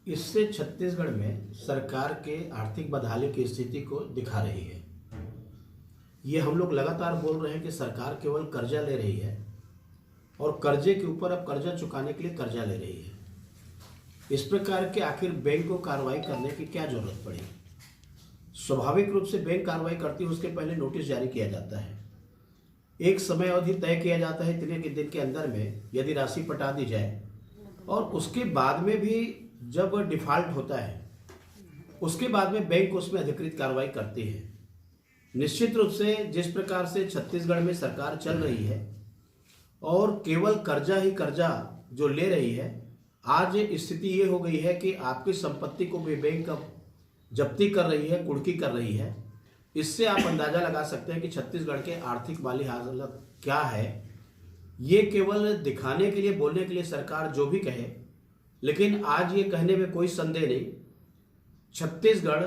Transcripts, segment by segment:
इससे छत्तीसगढ़ में सरकार के आर्थिक बदहाली की स्थिति को दिखा रही है। ये हम लोग लगातार बोल रहे हैं कि सरकार केवल कर्जा ले रही है और कर्जे के ऊपर अब कर्जा चुकाने के लिए कर्जा ले रही है। इस प्रकार के आखिर बैंक को कार्रवाई करने की क्या जरूरत पड़ी? स्वाभाविक रूप से बैंक कार्रवाई करती है, उसके पहले नोटिस जारी किया जाता है, एक समय अवधि तय किया जाता है, इतने के दिन के अंदर में यदि राशि पटा दी जाए, और उसके बाद में भी जब डिफॉल्ट होता है उसके बाद में बैंक उसमें अधिकृत कार्रवाई करती है। निश्चित रूप से जिस प्रकार से छत्तीसगढ़ में सरकार चल रही है और केवल कर्जा ही कर्जा जो ले रही है, आज स्थिति ये हो गई है कि आपकी संपत्ति को भी बैंक अब जब्ती कर रही है, कुर्की कर रही है। इससे आप अंदाजा लगा सकते हैं कि छत्तीसगढ़ के आर्थिक माली हालत क्या है। ये केवल दिखाने के लिए, बोलने के लिए सरकार जो भी कहे, लेकिन आज ये कहने में कोई संदेह नहीं, छत्तीसगढ़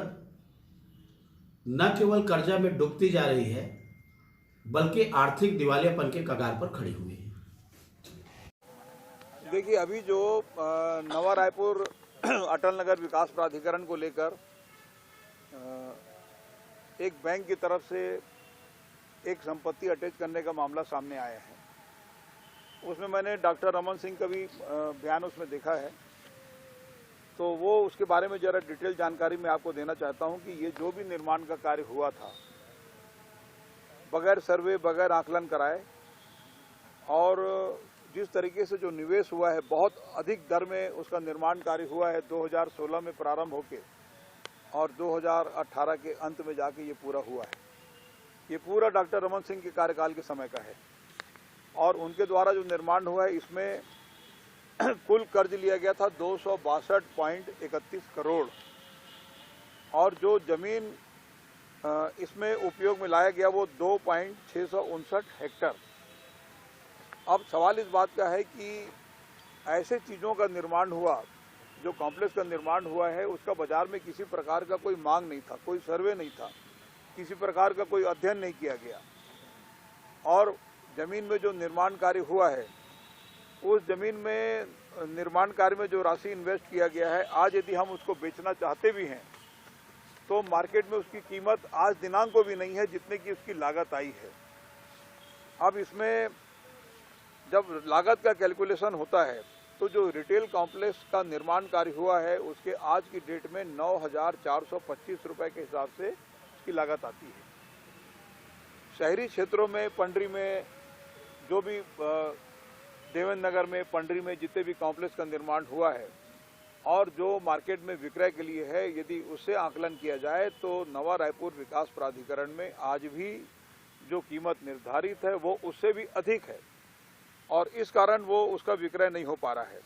न केवल कर्जा में डूबती जा रही है बल्कि आर्थिक दिवालियापन के कगार पर खड़ी हुई है। देखिए, अभी जो नवा रायपुर अटल नगर विकास प्राधिकरण को लेकर एक बैंक की तरफ से एक संपत्ति अटैच करने का मामला सामने आया है, उसमें मैंने डॉक्टर रमन सिंह का भी बयान उसमें देखा है। तो वो उसके बारे में ज़रा डिटेल जानकारी मैं आपको देना चाहता हूं कि ये जो भी निर्माण का कार्य हुआ था, बगैर सर्वे, बगैर आकलन कराए, और जिस तरीके से जो निवेश हुआ है, बहुत अधिक दर में उसका निर्माण कार्य हुआ है। 2016 में प्रारंभ होके और 2018 के अंत में जाके ये पूरा हुआ है। ये पूरा डॉक्टर रमन सिंह के कार्यकाल के समय का है और उनके द्वारा जो निर्माण हुआ है, इसमें कुल कर्ज लिया गया था 262.31 करोड़, और जो जमीन इसमें उपयोग में लाया गया वो 2.659 हेक्टर। अब सवाल इस बात का है कि ऐसे चीज़ों का निर्माण हुआ, जो कॉम्प्लेक्स का निर्माण हुआ है, उसका बाजार में किसी प्रकार का कोई मांग नहीं था, कोई सर्वे नहीं था, किसी प्रकार का कोई अध्ययन नहीं किया गया, और जमीन में जो निर्माण कार्य हुआ है, उस जमीन में निर्माण कार्य में जो राशि इन्वेस्ट किया गया है, आज यदि हम उसको बेचना चाहते भी हैं तो मार्केट में उसकी कीमत आज दिनांक को भी नहीं है जितने की उसकी लागत आई है। अब इसमें जब लागत का कैलकुलेशन होता है तो जो रिटेल कॉम्प्लेक्स का निर्माण कार्य हुआ है, उसके आज की डेट में 9,425 रुपये के हिसाब से उसकी लागत आती है। शहरी क्षेत्रों में, पंडरी में, जो भी देवेंद्र नगर में, पंडरी में जितने भी कॉम्प्लेक्स का निर्माण हुआ है और जो मार्केट में विक्रय के लिए है, यदि उससे आकलन किया जाए तो नवा रायपुर विकास प्राधिकरण में आज भी जो कीमत निर्धारित है वो उससे भी अधिक है, और इस कारण वो उसका विक्रय नहीं हो पा रहा है।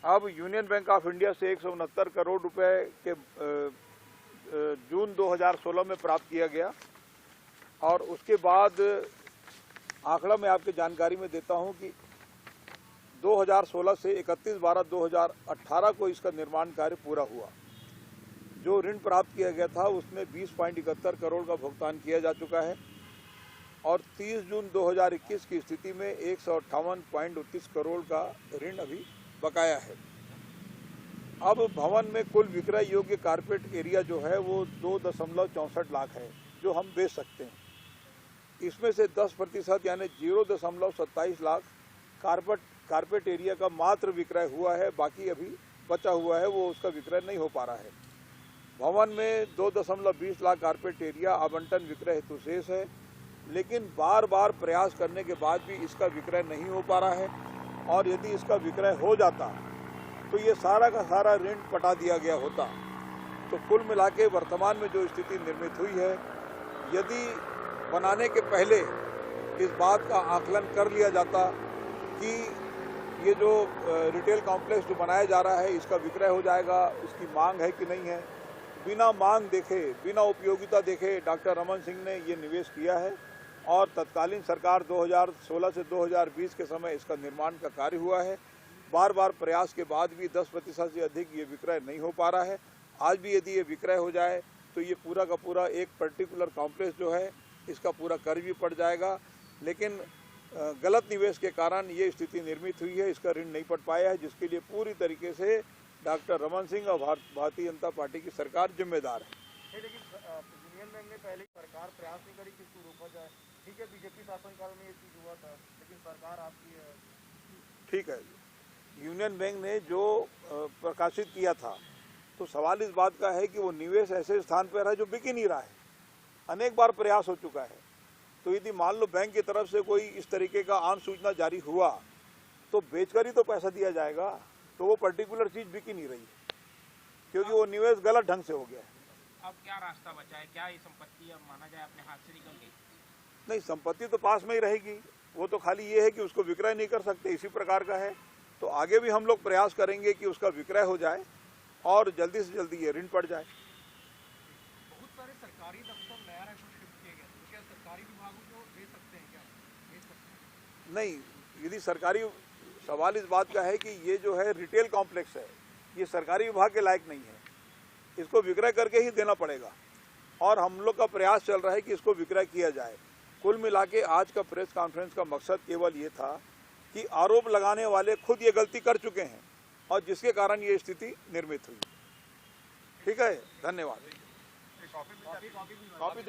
अब यूनियन बैंक ऑफ इंडिया से 169 करोड़ रुपए के जून 2016 में प्राप्त किया गया, और उसके बाद आंकड़ा मैं आपकी जानकारी में देता हूं कि 2016 से 31/12/2018 को इसका निर्माण कार्य पूरा हुआ। जो ऋण प्राप्त किया गया था उसमें 20.71 करोड़ का भुगतान किया जा चुका है, और 30 जून 2021 की स्थिति में 158.29 करोड़ का ऋण अभी बकाया है। अब भवन में कुल विक्रय योग्य कारपेट एरिया जो है वो 2.64 लाख है जो हम बेच सकते हैं। इसमें से 10% यानी 0.27 लाख कारपेट एरिया का मात्र विक्रय हुआ है, बाकी अभी बचा हुआ है, वो उसका विक्रय नहीं हो पा रहा है। भवन में 2.20 लाख कारपेट एरिया आवंटन विक्रय हेतु शेष है, लेकिन बार बार प्रयास करने के बाद भी इसका विक्रय नहीं हो पा रहा है, और यदि इसका विक्रय हो जाता तो ये सारा का सारा ऋण पटा दिया गया होता। तो कुल मिला के वर्तमान में जो स्थिति निर्मित हुई है, यदि बनाने के पहले इस बात का आकलन कर लिया जाता कि ये जो रिटेल कॉम्प्लेक्स जो बनाया जा रहा है इसका विक्रय हो जाएगा, इसकी मांग है कि नहीं है, बिना मांग देखे, बिना उपयोगिता देखे डॉक्टर रमन सिंह ने ये निवेश किया है, और तत्कालीन सरकार 2016 से 2020 के समय इसका निर्माण का कार्य हुआ है। बार बार प्रयास के बाद भी 10% से अधिक ये विक्रय नहीं हो पा रहा है। आज भी यदि ये विक्रय हो जाए तो ये पूरा का पूरा एक पर्टिकुलर कॉम्प्लेक्स जो है इसका पूरा कर्ज भी पड़ जाएगा, लेकिन गलत निवेश के कारण ये स्थिति निर्मित हुई है, इसका ऋण नहीं पड़ पाया है, जिसके लिए पूरी तरीके से डॉक्टर रमन सिंह और भारतीय जनता पार्टी की सरकार जिम्मेदार है। लेकिन यूनियन बैंक ने पहले सरकार प्रयास नहीं करी कि इसको रोका जाए। ठीक है, बीजेपी शासनकाल में ये चीज हुआ था, लेकिन सरकार आपकी है। ठीक है, यूनियन बैंक ने जो प्रकाशित किया था, तो सवाल इस बात का है कि वो निवेश ऐसे स्थान पर है जो बिक ही नहीं रहा है। अनेक बार प्रयास हो चुका है। तो यदि मान लो बैंक की तरफ से कोई इस तरीके का आम सूचना जारी हुआ तो बेचकर ही तो पैसा दिया जाएगा। तो वो पर्टिकुलर चीज बिक ही नहीं रही है, क्योंकि वो निवेश गलत ढंग से हो गया है। अब क्या रास्ता बचा है? क्या ये संपत्ति अब माना जाए अपने हाथ से निकल गई? नहीं, संपत्ति तो पास में ही रहेगी। वो तो खाली ये है कि उसको विक्रय नहीं कर सकते, इसी प्रकार का है। तो आगे भी हम लोग प्रयास करेंगे कि उसका विक्रय हो जाए और जल्दी से जल्दी ये ऋण पड़ जाए। बहुत सारे सरकारी दफ्तर नया रायपुर शिफ्ट किए गए, तो क्या सरकारी विभागों को दे सकते हैं? क्या दे सकते हैं? नहीं, यदि सरकारी, सवाल इस बात का है कि ये जो है रिटेल कॉम्प्लेक्स है, ये सरकारी विभाग के लायक नहीं है। इसको विक्रय करके ही देना पड़ेगा और हम लोग का प्रयास चल रहा है कि इसको विक्रय किया जाए। कुल मिला के आज का प्रेस कॉन्फ्रेंस का मकसद केवल ये था कि आरोप लगाने वाले खुद ये गलती कर चुके हैं और जिसके कारण ये स्थिति निर्मित हुई। ठीक है, धन्यवाद। कॉपी